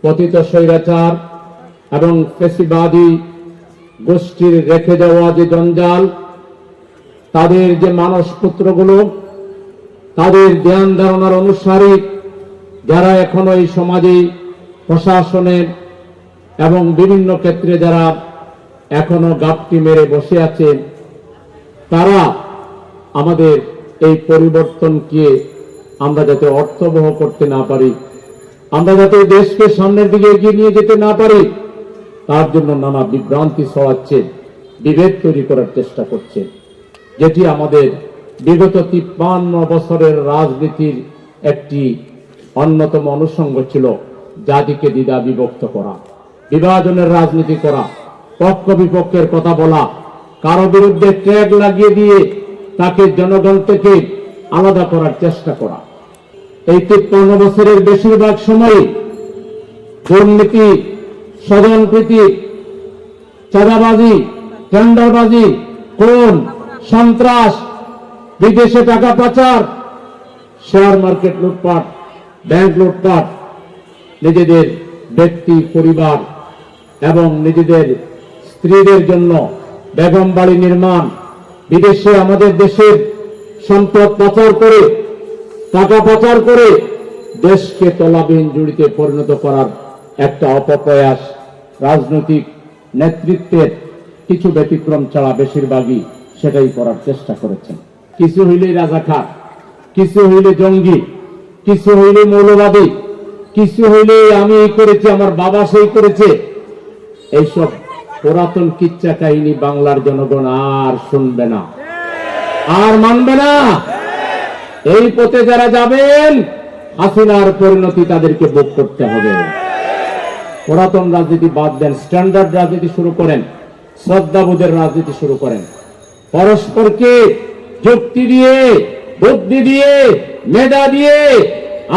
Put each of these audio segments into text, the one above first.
পতিত স্বৈরাচার এবং ফ্যাসিবাদী গোষ্ঠীর রেখে দেওয়া যে জঞ্জাল, তাদের যে মানসপুত্রগুলো, তাদের ধ্যান ধারণার অনুসারী যারা এখনো এই সমাজে প্রশাসনের এবং বিভিন্ন ক্ষেত্রে যারা এখনো গাপটি মেরে বসে আছেন, তারা আমাদের এই পরিবর্তনকে আমরা যাতে অর্থবহ করতে না পারি, আমরা যাতে দেশকে সামনের দিকে এগিয়ে নিয়ে যেতে না পারি, তার জন্য নানা বিভ্রান্তি ছড়াচ্ছে, বিভেদ তৈরি করার চেষ্টা করছে, যেটি আমাদের বিগত 53 বছরের রাজনীতির একটি অন্যতম অনুষঙ্গ ছিল। জাতিকে দ্বিধা বিভক্ত করা, বিভাজনের রাজনীতি করা, পক্ষ বিপক্ষের কথা বলা, কারো বিরুদ্ধে ট্যাগ লাগিয়ে দিয়ে তাকে জনগণ থেকে আলাদা করার চেষ্টা করা। এই 53 বছরের বেশিরভাগ সময় দুর্নীতি, স্বজনপ্রীতি, চাঁদাবাজি, টেন্ডারবাজি, খুন, সন্ত্রাস, বিদেশে টাকা পাচার, শেয়ার মার্কেট লুটপাট, ব্যাংক লুটপাট, নিজেদের ব্যক্তি পরিবার এবং নিজেদের স্ত্রীদের জন্য বেগম বাড়ি নির্মাণ, বিদেশে আমাদের দেশের সম্পদ পাচার করে, টাকা পাচার করে দেশকে তলাবিহীন জুড়িতে পরিণত করার একটা অপপ্রয়াস রাজনৈতিক নেতৃত্বের কিছু ব্যতিক্রম ছাড়া বেশিরভাগই সেটাই করার চেষ্টা করেছেন। কিছু হইলে রাজাকার, কিছু হইলে জঙ্গি, কিছু হইলে মৌলবাদী, কিছু হইলে আমি এই করেছি, আমার বাবা সেই করেছে। এইসব পুরাতন কিচ্ছা কাহিনী বাংলার জনগণ আর শুনবে না, আর মানবে না। এই পথে যারা যাবেন, হাসিনার পরিণতি তাদেরকে ভোগ করতে হবে। পুরাতন রাজনীতি বাদ দেন, স্ট্যান্ডার্ড রাজনীতি শুরু করেন, শ্রদ্ধাবোধের রাজনীতি শুরু করেন, পরস্পরকে যুক্তি দিয়ে, বুদ্ধি দিয়ে, মেধা দিয়ে,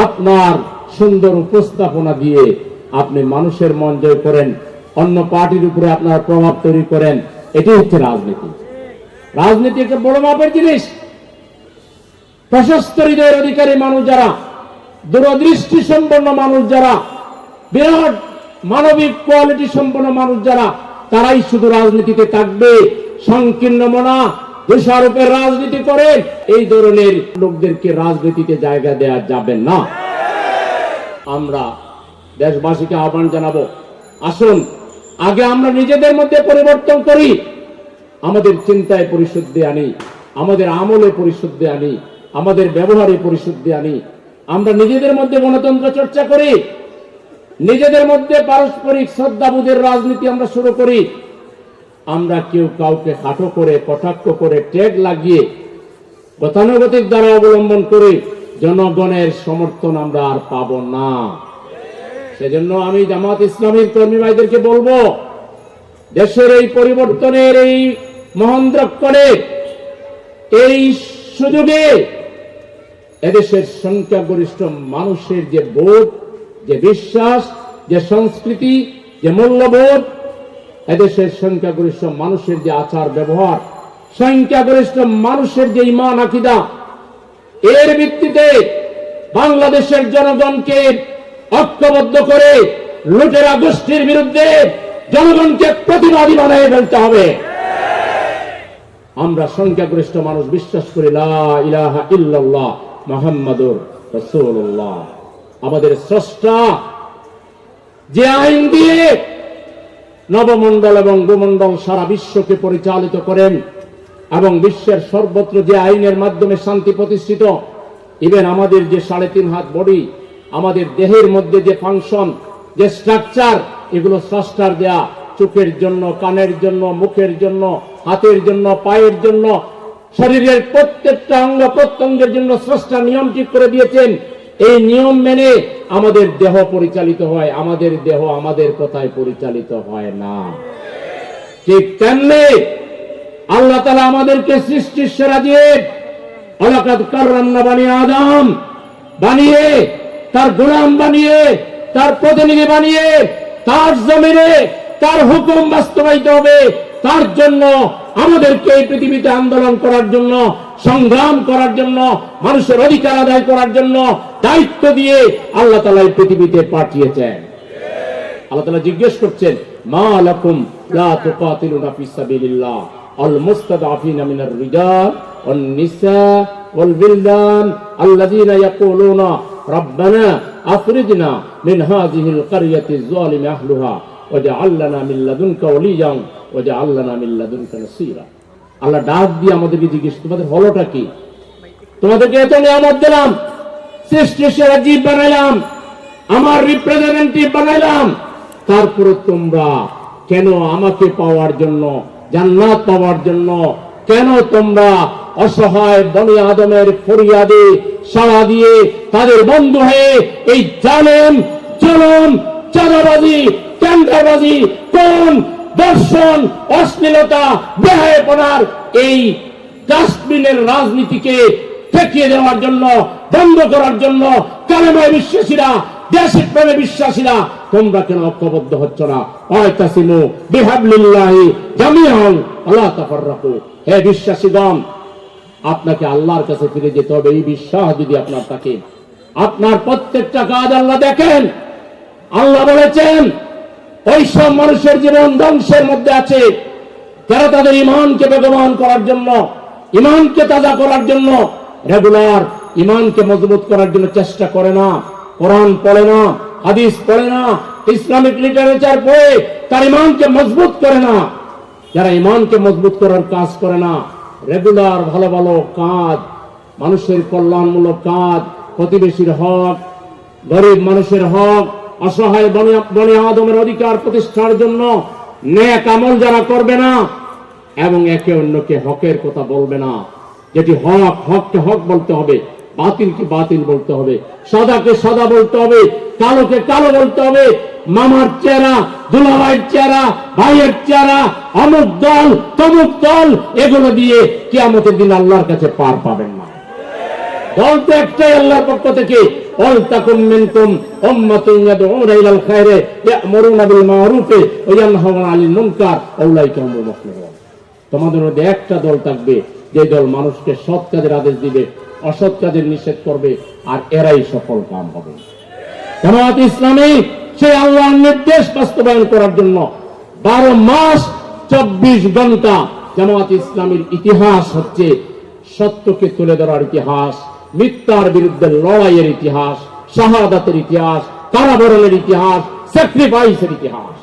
আপনার সুন্দর উপস্থাপনা দিয়ে আপনি মানুষের মন জয় করেন, অন্য পার্টির উপরে আপনার প্রভাব তৈরি করেন। এটি হচ্ছে রাজনীতি। রাজনীতি একটা বড় মাপের জিনিস। প্রশস্ত হৃদয়ের অধিকারী মানুষ যারা, দূরদৃষ্টি সম্পন্ন মানুষ যারা, বিরাট মানবিক কোয়ালিটি সম্পন্ন মানুষ যারা, তারাই শুধু রাজনীতিতে থাকবে। সংকীর্ণ মনা, দোষারোপের রাজনীতি করে এই ধরনের লোকদেরকে রাজনীতিতে জায়গা দেওয়া যাবে না। আমরা দেশবাসীকে আহ্বান জানাবো, আসুন আগে আমরা নিজেদের মধ্যে পরিবর্তন করি, আমাদের চিন্তায় পরিশুদ্ধি আনি, আমাদের আমলে পরিশুদ্ধি আনি, আমাদের ব্যবহারে পরিশুদ্ধি আনি। আমরা নিজেদের মধ্যে গণতন্ত্র চর্চা করি, নিজেদের মধ্যে পারস্পরিক শ্রদ্ধাবোধের রাজনীতি আমরা শুরু করি। আমরা কেউ কাউকে হাঁটো করে, কটাক্ষ করে, ট্যাগ লাগিয়ে, গতানুগতিক দ্বারা অবলম্বন করে জনগণের সমর্থন আমরা আর পাব না। সেজন্য আমি জামাত ইসলামীর কর্মী ভাইদেরকে বলবো, দেশের এই পরিবর্তনের এই মহেন্দ্রক্ষণে, এই সুযোগে এদেশের সংখ্যাগরিষ্ঠ মানুষের যে বোধ, যে বিশ্বাস, যে সংস্কৃতি, যে মূল্যবোধ, এদেশের সংখ্যাগরিষ্ঠ মানুষের যে আচার ব্যবহার, সংখ্যাগরিষ্ঠ মানুষের যে ঈমান আকীদা, এর ভিত্তিতে বাংলাদেশের জনগণকে ঐক্যবদ্ধ করে লুটেরা গোষ্ঠীর বিরুদ্ধে জনগণকে প্রতিবাদী বানিয়ে ফেলতে হবে। আমরা সংখ্যাগরিষ্ঠ মানুষ বিশ্বাস করি লা ইলাহা ইল্লাল্লাহ মুহাম্মাদুর রাসূলুল্লাহ। আমাদের স্রষ্টা যে আইন দিয়ে নবমণ্ডল এবং ভূমণ্ডল সারা বিশ্বকে পরিচালিত করেন এবং বিশ্বের সর্বত্র যে আইনের মাধ্যমে শান্তি প্রতিষ্ঠিত, ইভেন আমাদের যে 3.5 হাত বডি, আমাদের দেহের মধ্যে যে ফাংশন, যে স্ট্রাকচার, এগুলো স্রষ্টার দেয়া। চোখের জন্য, কানের জন্য, মুখের জন্য, হাতের জন্য, পায়ের জন্য, শরীরের প্রত্যেকটা অঙ্গ প্রত্যঙ্গের জন্য স্রষ্টা নিয়ম ঠিক করে দিয়েছেন। এই নিয়ম মেনে আমাদের দেহ পরিচালিত হয়, আমাদের দেহ আমাদের কথায় পরিচালিত হয় না। ঠিক তেমনি আল্লাহ তাআলা আমাদেরকে সৃষ্টির সেরা দিয়ে ওয়ালাকাদ কাররামনা বানি আদম বানিয়ে, তার গোলাম বানিয়ে, তার প্রতিনিধি বানিয়ে, তার জমিনে তার হুকুম বাস্তবায়িত হবে। তার জন্য আমাদেরকে এই পৃথিবীতে আন্দোলন করার জন্য, সংগ্রাম করার জন্য, মানুষের অধিকার আদায় করার জন্য দায়িত্ব দিয়ে আল্লাহ তাআলা এই পৃথিবীতে পাঠিয়েছেন। আল্লাহ তাআলা জিজ্ঞেস করছেন, মা লাকুম লা তুকাতিলুনা ফি সাবিলিল্লাহ আল মুস্তাদআফিনা মিনার রিজাল ওয়ান নিসা ওয়াল বিলদান আল্লাযীনা ইয়াকুলুনা রাব্বানা আখরিজনা মিন হাযিহিল ক্বরিয়াতি যালিমি আহলুহা ওয়াজআল লানা মিন লাদুনকা ওয়ালিয়ান ওয়াজআল লানা মিন লাদুনকা নাসীরা। আল্লাহ ডাক দিয়ে আমাদেরকে জিজ্ঞেস, তোমাদের হলোটা কি? তোমাদেরকে এত নিয়ামত দিলাম, সৃষ্টির সেরা জীব বানাইলাম, আমার রিপ্রেজেন্টেটিভ বানাইলাম, তারপরে তোমরা কেন আমাকে পাওয়ার জন্য, জান্নাত পাওয়ার জন্য কেন তোমরা অসহায় বনি আদমের ফরিয়াদে সাড়া দিয়ে তাদের বন্ধু হয়ে এই জালেম, জুলুম, চাঁদাবাজি, টেন্ডারবাজি, কোন দর্শন, অশ্লীলতা, বেহায়াপনার এই ডাস্টবিনের রাজনীতিকে ঠেকিয়ে দেওয়ার জন্য, বন্ধ করার জন্য কালেমায় বিশ্বাসীরা, দেশের প্রেমে বিশ্বাসীরা তোমরা কেন ঐক্যবদ্ধ হচ্ছ না? ওয়াতাসিমু বিহাবলিল্লাহি জামিআন ওয়ালা তাফাররাকু। হে বিশ্বাসীগণ, আপনাকে আল্লাহর কাছে ফিরে যেতে হবে। এই বিশ্বাস যদি আপনার থাকে, আপনার প্রত্যেকটা কাজ আল্লাহ দেখেন। আল্লাহ বলেছেন, ওই সব মানুষের জীবন ধ্বংসের মধ্যে আছে যারা তাদের ঈমানকে বেগবান করার জন্য, ঈমানকে তাজা করার জন্য, রেগুলার ঈমানকে মজবুত করার জন্য চেষ্টা করে না, কোরআন পড়ে না, হাদিস পড়ে না, ইসলামিক লিটারেচার পড়ে তার ঈমানকে মজবুত করে না। যারা ঈমানকে মজবুত করার কাজ করে না, রেগুলার ভালো ভালো কাজ, মানুষের কল্যাণমূলক কাজ, প্রতিবেশীর হক, গরিব মানুষের হক, অসহায় বনি আদমের অধিকার প্রতিষ্ঠার জন্য নেক আমল যারা করবে না এবং একে অন্যকে হকের কথা বলবে না, যেটি হক, হককে হক বলতে হবে, বাতিলকে বাতিল বলতে হবে, সাদাকে সাদা বলতে হবে, কালোকে কালো বলতে হবে, মামার চেহারা, দুলাভাইয়ের চেহারা, ভাইয়ের চেহারা, অমুক দল, তমুক দল, এগুলো দিয়ে কিয়ামতের দিন আল্লাহর কাছে পার পাবেন না। দল তো একটাই আল্লাহর পক্ষ থেকে, ওয়ালতাকুম মিনকুম উম্মাতুন ইয়াদউনা ইলাল খায়রি ইয়া'মুরুনা বিল মা'রুফি ওয়া ইয়ানহাউনা আনিল মুনকার উলাইকা হুমুল মুফলিহুন। তোমাদের মধ্যে একটা দল থাকবে যে দল মানুষকে সৎ কাজের আদেশ দিবে, অসৎ কাজের নিষেধ করবে, আর এরাই সফল কাম হবে। জামাত ইসলামী সেই আল্লাহর নির্দেশ বাস্তবায়ন করার জন্য 12 মাস 24 ঘন্টা জামাত ইসলামীর ইতিহাস হচ্ছে সত্যকে তুলে ধরার ইতিহাস, মিথ্যার বিরুদ্ধে লড়াইয়ের ইতিহাস, শাহাদাতের ইতিহাস, কারাবরণের ইতিহাস, স্যাক্রিফাইসের ইতিহাস।